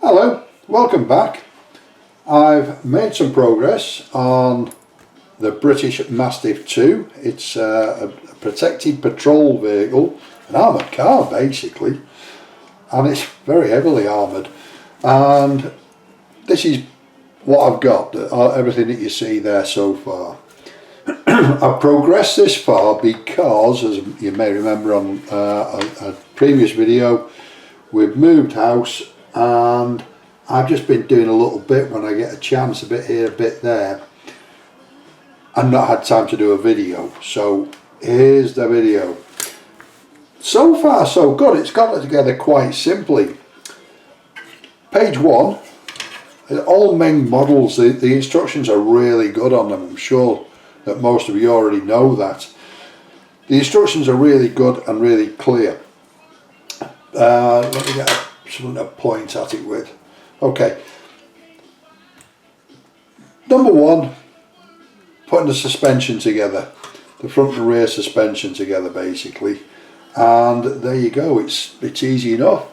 Hello, welcome back. I've made some progress on the British Mastiff 2. It's a protected patrol vehicle, an armoured car basically, and it's very heavily armoured. And this is what I've got, everything that you see there so far. I've progressed this far because, as you may remember on a previous video, we've moved house and I've just been doing a little bit when I get a chance, a bit here, a bit there, and not had time to do a video. So here's the video. So far so good, it's got together quite simply. Page 1, all main models, the instructions are really good on them. I'm sure that most of you already know that. The instructions are really good and really clear. Let me get something to point at it with. Okay. Number 1, putting the suspension together, the front and rear suspension together basically, and there you go. It's easy enough.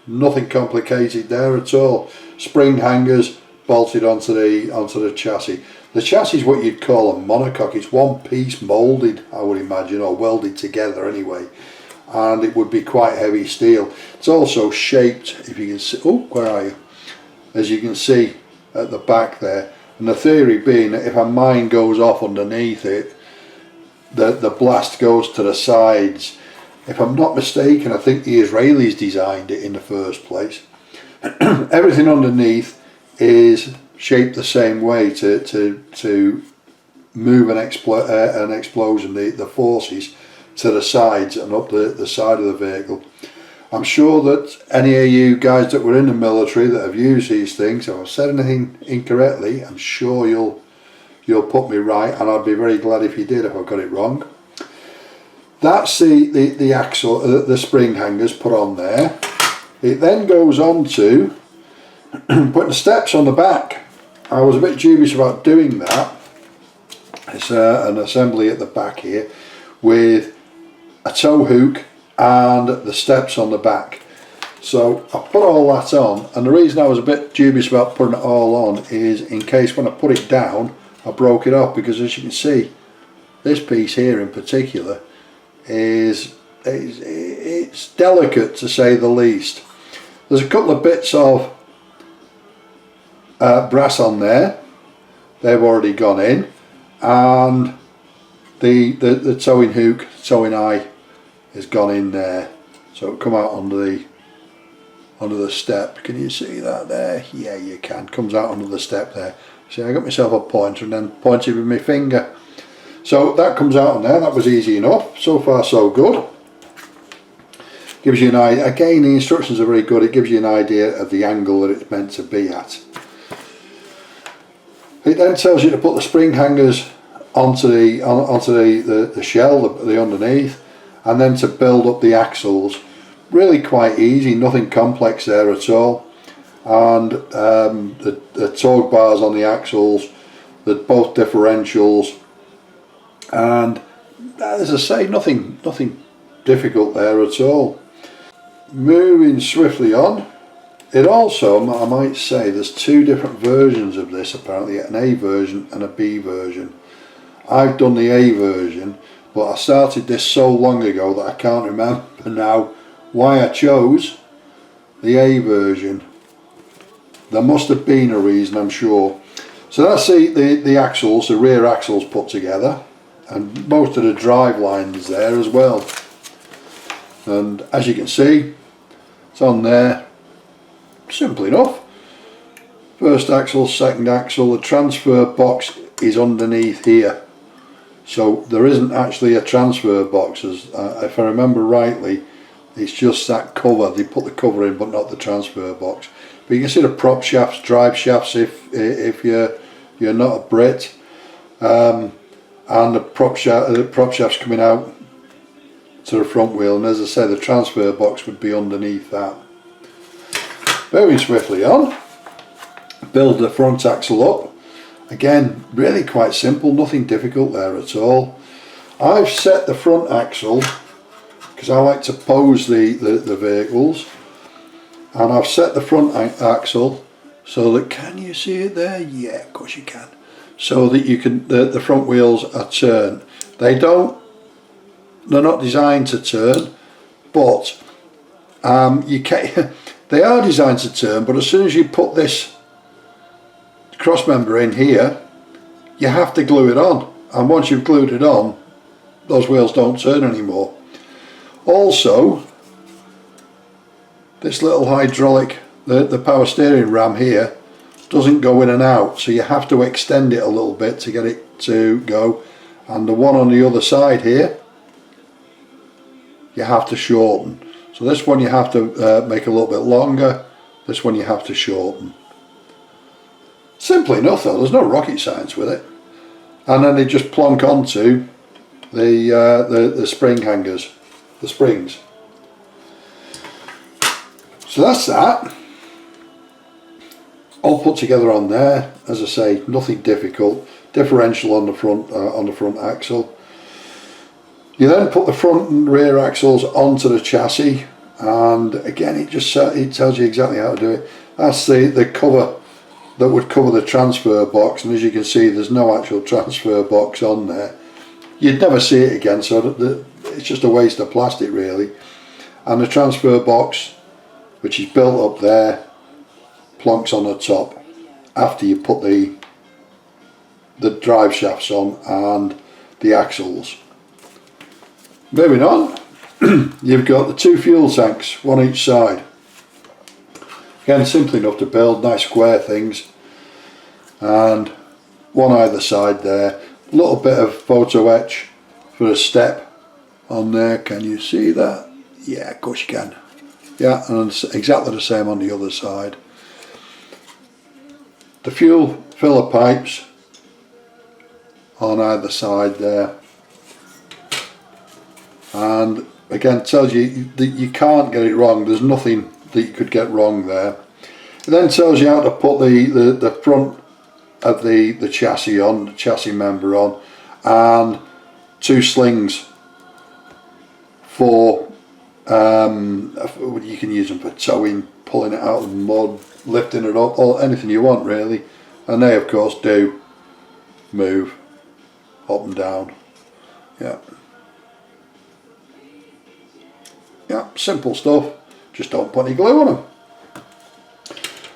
Nothing complicated there at all. Spring hangers bolted onto the chassis. The chassis is what you'd call a monocoque. It's one piece moulded, I would imagine, or welded together anyway, and it would be quite heavy steel. It's also shaped, if you can see, oh, where are you? As you can see at the back there, and the theory being that if a mine goes off underneath it, the blast goes to the sides. If I'm not mistaken, I think the Israelis designed it in the first place. Everything underneath is shaped the same way to move an explosion, the forces, to the sides and up the side of the vehicle. I'm sure that any of you guys that were in the military that have used these things, if I've said anything incorrectly, I'm sure you'll put me right, and I'd be very glad if you did if I've got it wrong. That's the axle, the spring hangers put on there. It then goes on to putting steps on the back. I was a bit dubious about doing that. It's an assembly at the back here with a tow hook and the steps on the back. So I put all that on, and the reason I was a bit dubious about putting it all on is in case when I put it down I broke it off, because as you can see, this piece here in particular it's delicate to say the least. There's a couple of bits of brass on there, they've already gone in, and the towing hook, towing eye has gone in there, so it'll come out under the step. Can you see that there? Yeah, you can. Comes out under the step there. See, I got myself a pointer and then pointed with my finger. So that comes out on there. That was easy enough. So far so good. Gives you an idea. Again, the instructions are very good. It gives you an idea of the angle that it's meant to be at. It then tells you to put the spring hangers onto the shell, the underneath, and then to build up the axles. Really quite easy, nothing complex there at all. And the torque bars on the axles, both differentials, and as I say, nothing difficult there at all. Moving swiftly on, it also, I might say, there's two different versions of this apparently, an A version and a B version. I've done the A version, but I started this so long ago that I can't remember now why I chose the A version. There must have been a reason, I'm sure. So that's the axles, the rear axles put together, and most of the drive lines there as well. And as you can see, it's on there. Simple enough. First axle, second axle. The transfer box is underneath here, so there isn't actually a transfer box, as if I remember rightly. It's just that cover. They put the cover in, but not the transfer box. But you can see the prop shafts, drive shafts if you're not a Brit, and the prop shafts coming out to the front wheel. And as I say, the transfer box would be underneath that. Moving swiftly on, build the front axle up. Again, really quite simple, nothing difficult there at all. I've set the front axle, because I like to pose the vehicles, and I've set the front axle so that, can you see it there? Yeah, of course you can. So that you can, the front wheels are turned. They're not designed to turn, but you can, they are designed to turn, but as soon as you put this cross member in here, you have to glue it on, and once you've glued it on, those wheels don't turn anymore. Also, this little hydraulic, the power steering ram here, doesn't go in and out, so you have to extend it a little bit to get it to go, and the one on the other side here you have to shorten. So this one you have to make a little bit longer, this one you have to shorten. Simple enough though, there's no rocket science with it. And then they just plonk onto the spring hangers, the springs. So that's that. All put together on there. As I say, nothing difficult. Differential on the front axle. You then put the front and rear axles onto the chassis, and again it tells you exactly how to do it. That's the cover that would cover the transfer box, and as you can see there's no actual transfer box on there. You'd never see it again, so it's just a waste of plastic really. And the transfer box, which is built up there, plonks on the top after you put the drive shafts on and the axles. Moving on, you've got the two fuel tanks, one each side. Again, simple enough to build, nice square things, and one either side there. A little bit of photo etch for a step on there, can you see that? Yeah, of course you can. Yeah, and it's exactly the same on the other side. The fuel filler pipes on either side there, and again tells you that you can't get it wrong. There's nothing that you could get wrong there. It then tells you how to put the front of the chassis on, the chassis member on, and two slings for you can use them for towing, pulling it out of the mud, lifting it up, or anything you want really. And they of course do move up and down. Yeah, simple stuff, just don't put any glue on them.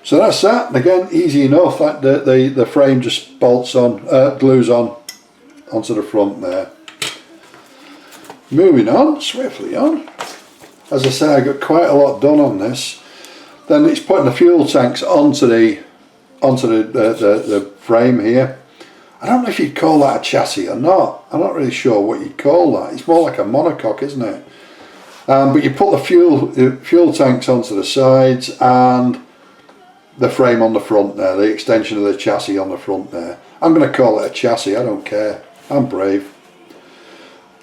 So that's that, and again easy enough. That the frame just bolts on, glues on onto the front there. Moving on, swiftly on. As I say, I got quite a lot done on this. Then it's putting the fuel tanks onto the frame here. I don't know if you'd call that a chassis or not. I'm not really sure what you'd call that. It's more like a monocoque, isn't it? But you put the fuel tanks onto the sides and the frame on the front there, the extension of the chassis on the front there. I'm going to call it a chassis, I don't care. I'm brave.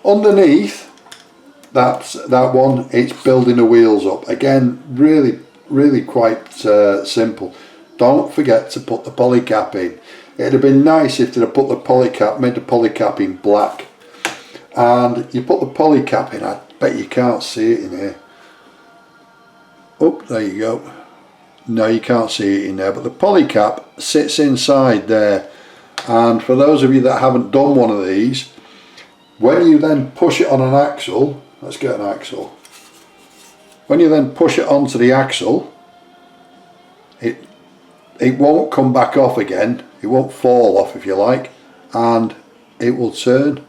Underneath that one, it's building the wheels up. Again, really quite simple. Don't forget to put the polycap in. It'd have been nice if they'd have put the polycap, made the polycap in black. And you put the polycap in, I bet you can't see it in here. Oh, there you go. No, you can't see it in there, but the polycap sits inside there. And for those of you that haven't done one of these, when you then push it on an axle, let's get an axle. When you then push it onto the axle, it won't come back off again. It won't fall off, if you like, and it will turn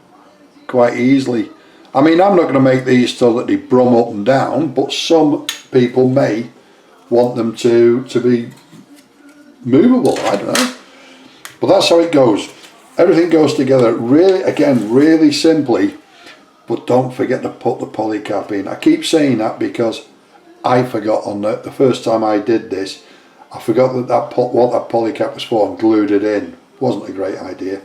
quite easily. I mean, I'm not going to make these so that they brum up and down, but some people may want them to be movable, I don't know. But that's how it goes. Everything goes together really, again, really simply, but don't forget to put the polycap in. I keep saying that because I forgot on the first time I did this. I forgot what that polycap was for and glued it in. Wasn't a great idea.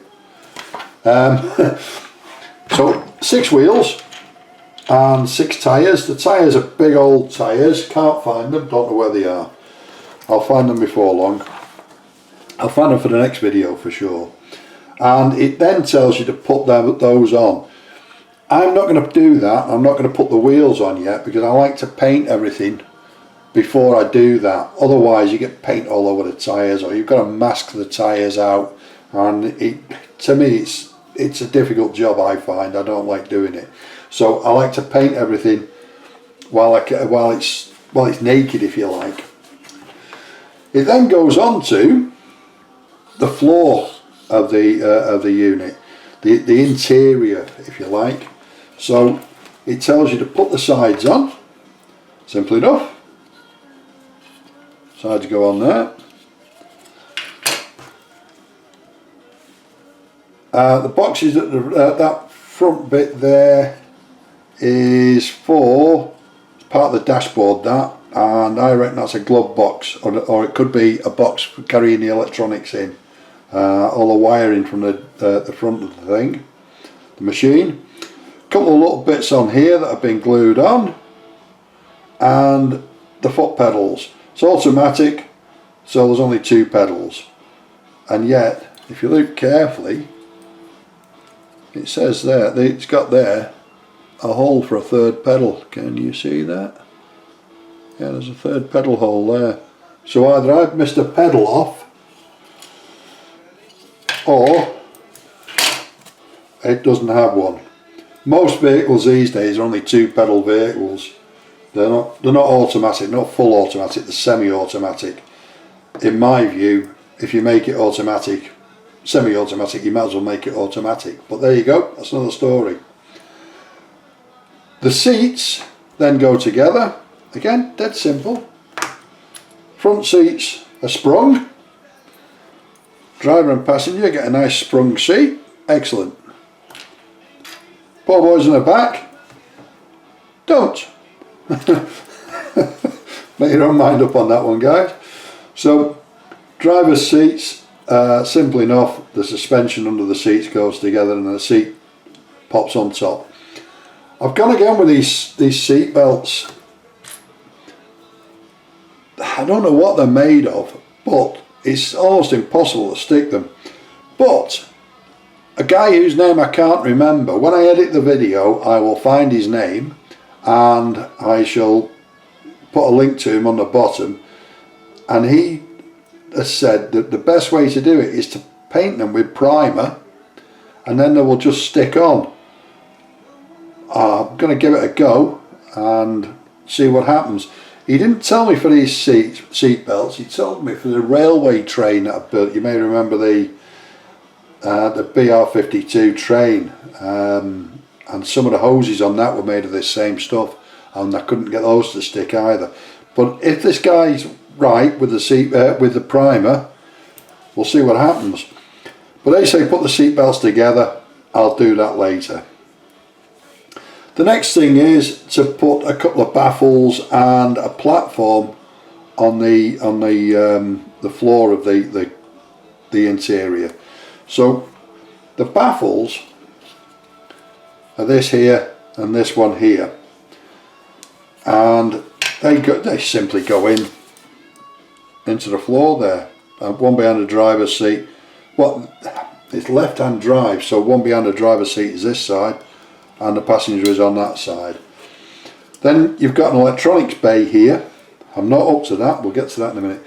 So 6 wheels and 6 tyres. The tyres are big old tyres. Can't find them, don't know where they are. I'll find them before long. I'll find them for the next video for sure. And it then tells you to put those on. I'm not going to do that. I'm not going to put the wheels on yet because I like to paint everything before I do that. Otherwise you get paint all over the tyres, or you've got to mask the tyres out, and to me it's a difficult job, I find. I don't like doing it. So I like to paint everything while it's naked, if you like. It then goes on to the floor of the unit, the interior, if you like. So it tells you to put the sides on, simple enough. Sides go on there. The boxes at that front bit there is for part of the dashboard, that, and I reckon that's a glove box, or it could be a box for carrying the electronics in, all the wiring from the front of the thing, the machine. A couple of little bits on here that have been glued on, and the foot pedals. It's automatic, so there's only 2 pedals, and yet if you look carefully, it says there, it's got there a hole for a 3rd pedal. Can you see that? Yeah, there's a 3rd pedal hole there. So either I've missed a pedal off, or it doesn't have one. Most vehicles these days are only 2 pedal vehicles. They're not automatic, not full automatic, they're semi-automatic. In my view, if you make it automatic, semi-automatic, you might as well make it automatic. But there you go, that's another story. The seats then go together. Again, dead simple. Front seats are sprung. Driver and passenger get a nice sprung seat. Excellent. Poor boys in the back, don't. Make your own mind up on that one, guys. So driver's seats, simple enough. The suspension under the seats goes together and the seat pops on top. I've gone again with these seat belts. I don't know what they're made of, but it's almost impossible to stick them. But a guy whose name I can't remember, when I edit the video I will find his name and I shall put a link to him on the bottom, and he has said that the best way to do it is to paint them with primer, and then they will just stick on. I'm going to give it a go and see what happens. He didn't tell me for these seat belts, he told me for the railway train that I built. You may remember the BR52 train, and some of the hoses on that were made of this same stuff, and I couldn't get those to stick either. But if this guy's right with the with the primer, we'll see what happens. But they say put the seat belts together. I'll do that later. The next thing is to put a couple of baffles and a platform on the floor of the interior. So the baffles are this here and this one here, and they simply go into the floor there. One behind the driver's seat. It's left-hand drive, so one behind the driver's seat is this side, and the passenger is on that side. Then you've got an electronics bay here. I'm not up to that, we'll get to that in a minute.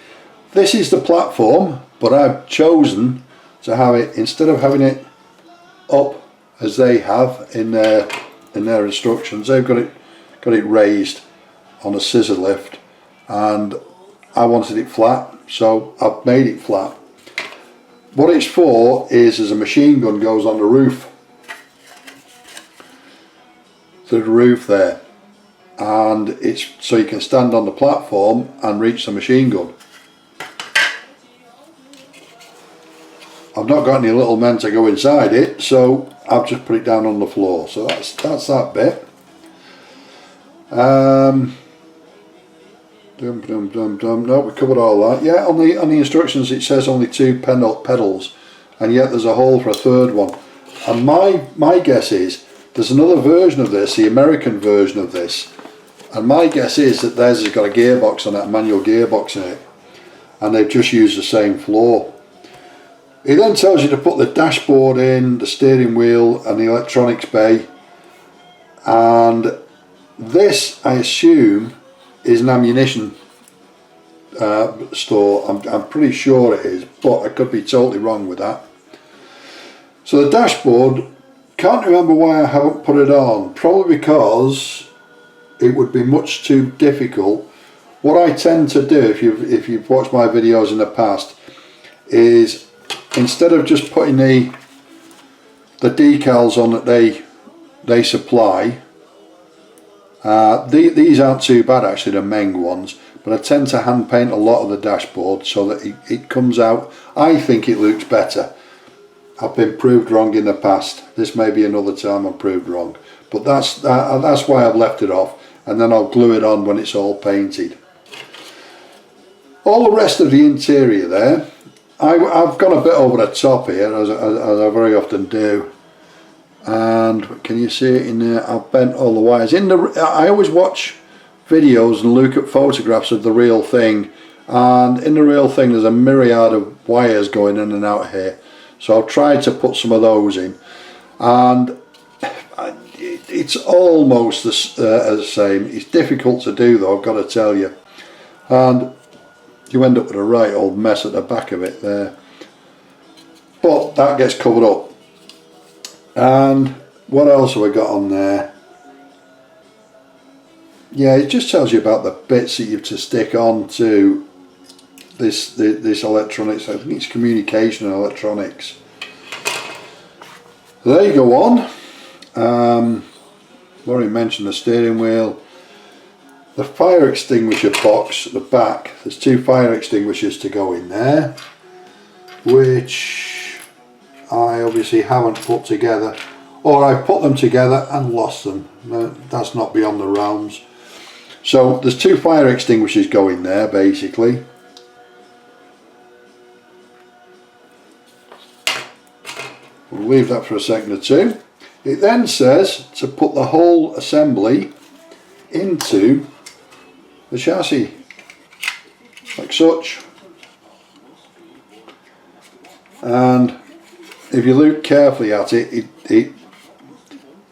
This is the platform, but I've chosen to have it, instead of having it up as they have in their instructions, they've got it raised on a scissor lift, and I wanted it flat, so I've made it flat. What it's for is as a machine gun goes on the roof, to the roof there, and it's so you can stand on the platform and reach the machine gun. I've not got any little men to go inside it, so I've just put it down on the floor. So that's that bit. No, we covered all that. Yeah, on the instructions it says only 2 pedals, and yet there's a hole for a 3rd one. And my guess is there's another version of this, the American version of this, and my guess is that theirs has got a gearbox on it, a manual gearbox in it, and they've just used the same floor. It then tells you to put the dashboard in, the steering wheel and the electronics bay, and this I assume is an ammunition store. I'm pretty sure it is, but I could be totally wrong with that. So the dashboard, can't remember why I haven't put it on. Probably because it would be much too difficult. What I tend to do, if you've watched my videos in the past, is instead of just putting the decals on that they supply, these aren't too bad actually, the Meng ones, but I tend to hand paint a lot of the dashboard so that it comes out, I think it looks better. I've been proved wrong in the past. This may be another time I'm proved wrong, but that's why I've left it off, and then I'll glue it on when it's all painted. All the rest of the interior there, I've gone a bit over the top here, as I very often do. And can you see it in there? I've bent all the wires. I always watch videos and look at photographs of the real thing, and in the real thing there's a myriad of wires going in and out here. So I've tried to put some of those in, and it's almost the same. It's difficult to do though, I've got to tell you, and you end up with a right old mess at the back of it there, but that gets covered up. And what else have I got on there? Yeah, it just tells you about the bits that you have to stick on to this electronics. I think it's communication and electronics. There you go on. Already mentioned the steering wheel. The fire extinguisher box at the back, there's 2 fire extinguishers to go in there, which I obviously haven't put together, or I put them together and lost them. That's not beyond the realms. So there's 2 fire extinguishers going there basically. We'll leave that for a second or two. It then says to put the whole assembly into the chassis, like such. And if you look carefully at it, it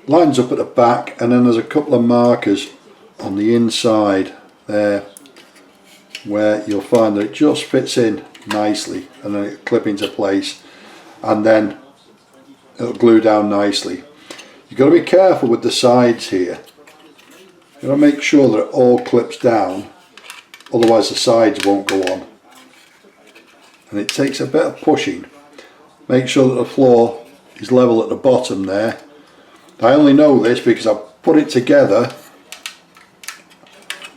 lines up at the back, and then there's a couple of markers on the inside there where you'll find that it just fits in nicely, and then it'll clip into place, and then it'll glue down nicely. You've got to be careful with the sides here. You've got to make sure that it all clips down, otherwise the sides won't go on. And it takes a bit of pushing. Make sure that the floor is level at the bottom there. I only know this because I've put it together,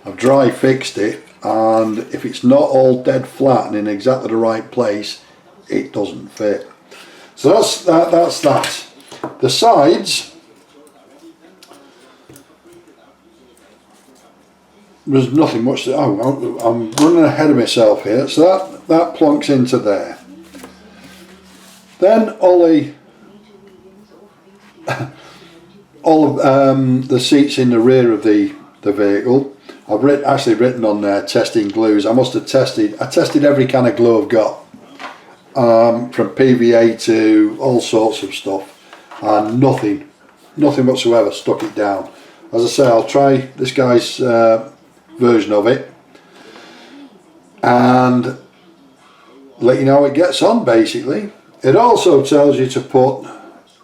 I've dry fixed it, and if it's not all dead flat and in exactly the right place, it doesn't fit. So that's that. The sides, there's nothing much to, I'm running ahead of myself here. So that plonks into there. Then all of the seats in the rear of the vehicle, I've actually written on there testing glues. I tested every kind of glue I've got, from PVA to all sorts of stuff, and nothing whatsoever stuck it down. As I say, I'll try this guy's version of it and let you know how it gets on basically. It also tells you to put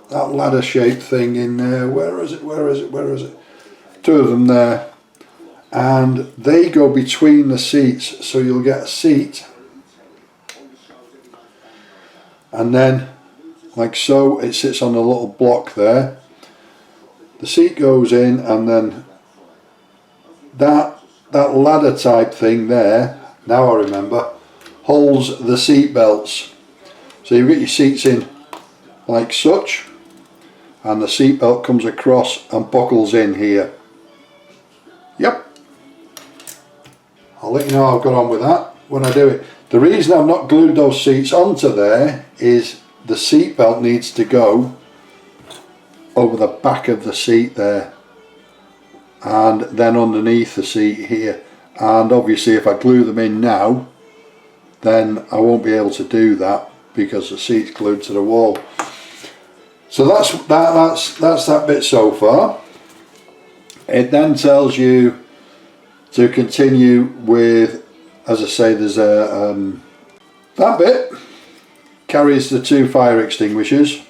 that ladder shaped thing in there. Where is it? 2 of them there, and they go between the seats, so you'll get a seat, and then like so it sits on a little block there. The seat goes in, and then that ladder type thing there, now I remember, holds the seat belts. So you get your seats in like such, and the seat belt comes across and buckles in here. Yep, I'll let you know how I've got on with that when I do it. The reason I've not glued those seats onto there is the seat belt needs to go over the back of the seat there, and then underneath the seat here, and obviously if I glue them in now, then I won't be able to do that because the seat's glued to the wall. So that's that bit so far. It then tells you to continue with as I say, there's a that bit carries the 2 fire extinguishers,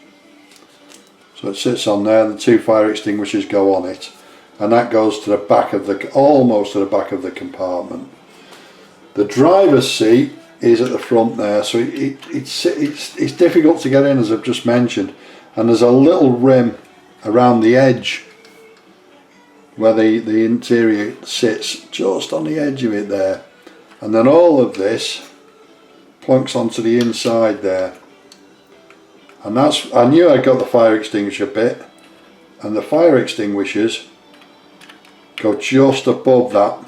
so it sits on there. The 2 fire extinguishers go on it, and that goes to the back of the, almost to the back of the compartment. The driver's seat is at the front there, so it's difficult to get in, as I've just mentioned, and there's a little rim around the edge where the interior sits, just on the edge of it there, and then all of this plunks onto the inside there, and that's, I knew I got the fire extinguisher bit, and the fire extinguishers go just above that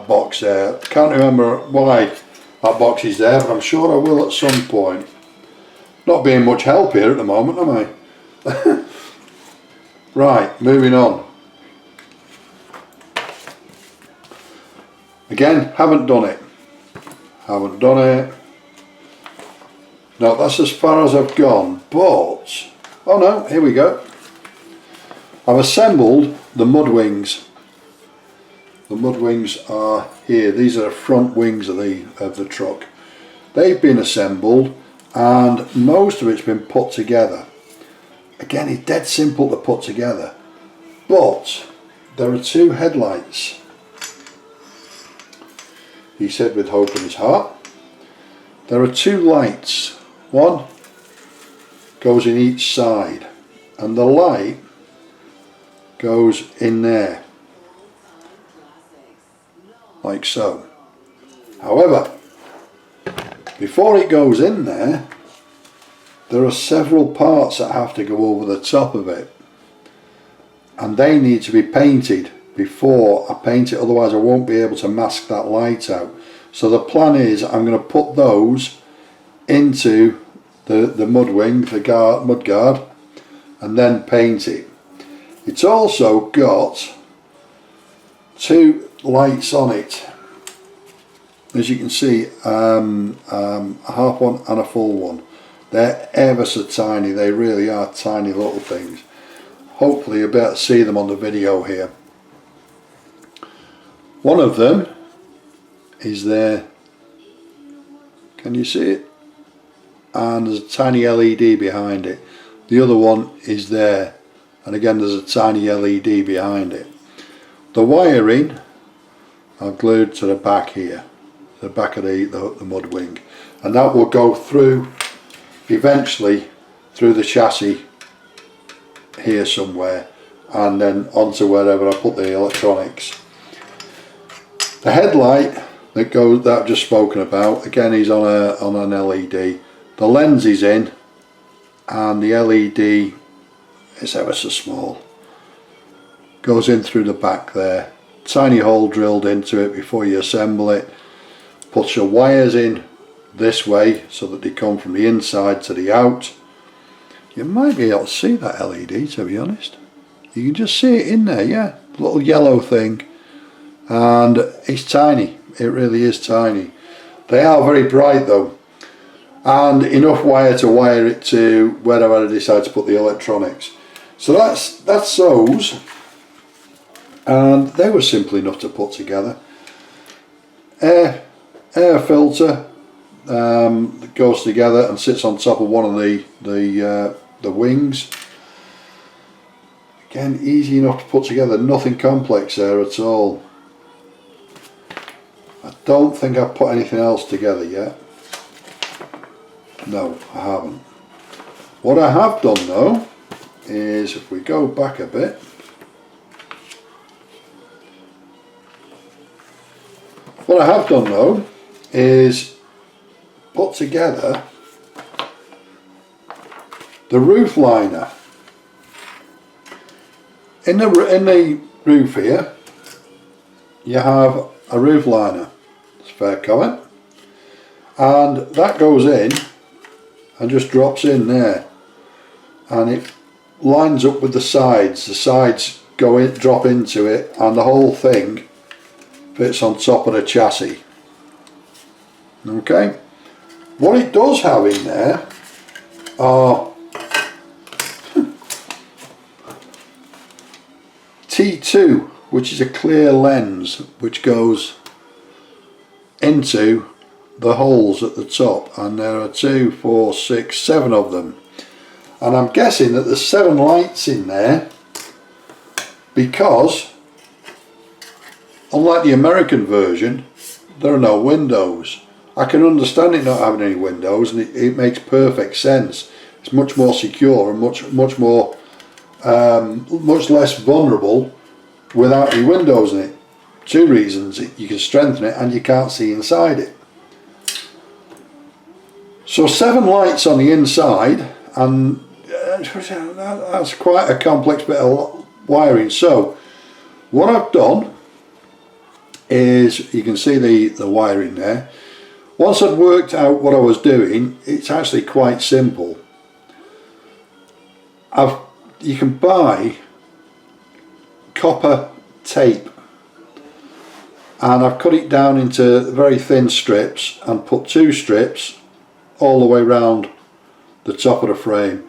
box there. Can't remember why that box is there, but I'm sure I will at some point. Not being much help here at the moment, am I? Right, moving on. Again, haven't done it. No, that's as far as I've gone, but, oh no, here we go. I've assembled the mud wings. The mud wings are here. These are the front wings of the truck. They've been assembled, and most of it's been put together. Again, it's dead simple to put together, but there are 2 headlights. He said with hope in his heart. There are 2 lights. One goes in each side, and the light goes in there, like so. However, before it goes in there are several parts that have to go over the top of it, and they need to be painted before I paint it, otherwise I won't be able to mask that light out. So the plan is I'm going to put those into the mud wing, the mud guard, and then paint it. It's also got 2 lights on it, as you can see, a half one and a full one. They're ever so tiny, they really are tiny little things. Hopefully you'll be able to see them on the video here. One of them is there, can you see it? And there's a tiny LED behind it. The other one is there, and again there's a tiny LED behind it. The wiring I've glued to the back here, the back of the mud wing, and that will go through eventually through the chassis here somewhere, and then onto wherever I put the electronics. The headlight that I've just spoken about, again, is on an LED. The lens is in, and the LED is ever so small. Goes in through the back there. Tiny hole drilled into it before you assemble it. Puts your wires in this way so that they come from the inside to the out. You might be able to see that LED, to be honest. You can just see it in there, yeah. Little yellow thing. And it's tiny. It really is tiny. They are very bright though. And enough wire to wire it to wherever I decide to put the electronics. So that's those. And they were simple enough to put together. Air filter that goes together and sits on top of one of the wings. Again, easy enough to put together, nothing complex there at all. I don't think I've put anything else together yet. No, I haven't. What I have done though is, if we go back a bit, what I have done though is put together the roof liner. In the roof here you have a roof liner, it's a fair comment, and that goes in and just drops in there, and it lines up with the sides. The sides go in, drop into it, and the whole thing fits on top of the chassis. Okay, what it does have in there are T2, which is a clear lens which goes into the holes at the top, and there are 2, 4, 6, 7 of them, and I'm guessing that there's 7 lights in there because unlike the American version there are no windows. I can understand it not having any windows, and it makes perfect sense. It's much more secure and much more much less vulnerable without any windows in it. 2 reasons: you can strengthen it and you can't see inside it. So 7 lights on the inside, and that's quite a complex bit of wiring. So what I've done is, you can see the wiring there. Once I'd worked out what I was doing, it's actually quite simple. You can buy copper tape, and I've cut it down into very thin strips and put 2 strips all the way round the top of the frame,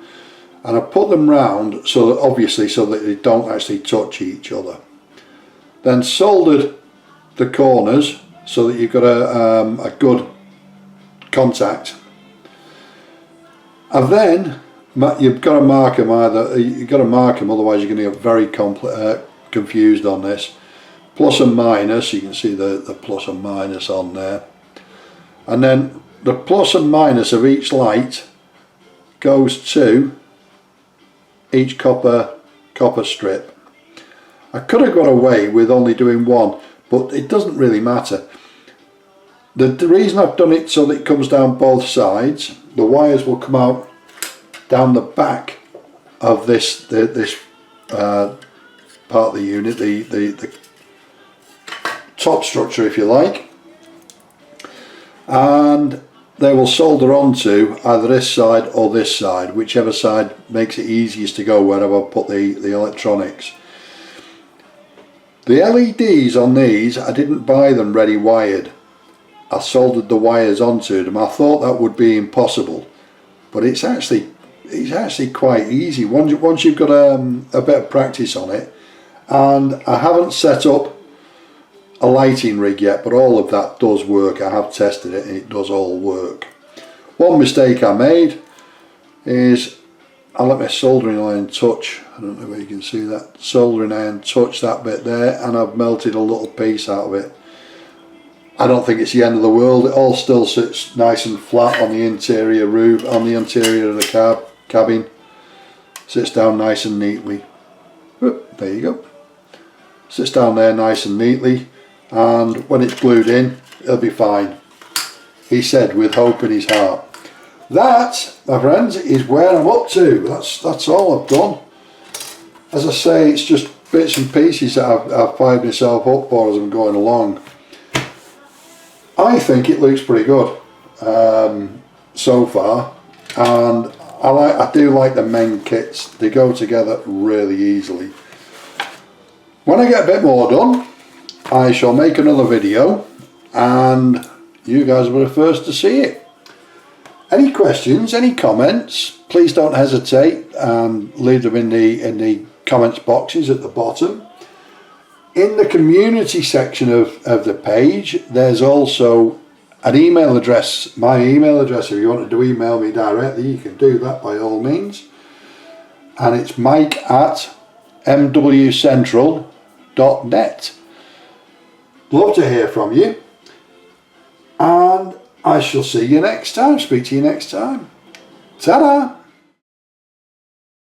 and I put them round so that obviously so that they don't actually touch each other. Then soldered the corners so that you've got a good contact, and then you've got to mark them. Otherwise you're going to get very confused on this. Plus and minus, you can see the plus and minus on there, and then the plus and minus of each light goes to each copper strip. I could have got away with only doing 1, but it doesn't really matter. The reason I've done it so that it comes down both sides, the wires will come out down the back of this part of the unit, the top structure if you like, and they will solder onto either this side or this side, whichever side makes it easiest to go wherever I put the electronics. The LEDs on these, I didn't buy them ready wired. I soldered the wires onto them. I thought that would be impossible, but it's actually quite easy once you've got a bit of practice on it. And I haven't set up a lighting rig yet, but all of that does work. I have tested it and it does all work. One mistake I made is I let my soldering iron touch, I don't know where you can see that, soldering iron touch that bit there, and I've melted a little piece out of it. I don't think it's the end of the world. It all still sits nice and flat on the interior roof, on the interior of the cabin. Sits down nice and neatly. Whoop, there you go. Sits down there nice and neatly, and when it's glued in it'll be fine, he said with hope in his heart. That, my friends, is where I'm up to. That's all I've done. As I say, it's just bits and pieces that I've fired myself up for as I'm going along. I think it looks pretty good so far, and I do like the main kits. They go together really easily. When I get a bit more done, I shall make another video and you guys will be the first to see it. Any questions, any comments, please don't hesitate and leave them in the comments boxes at the bottom. In the community section of the page, there's also an email address, my email address. If you wanted to email me directly, you can do that by all means. And it's mike@mwcentral.net. Love to hear from you. And I shall see you next time, speak to you next time. Ta-da!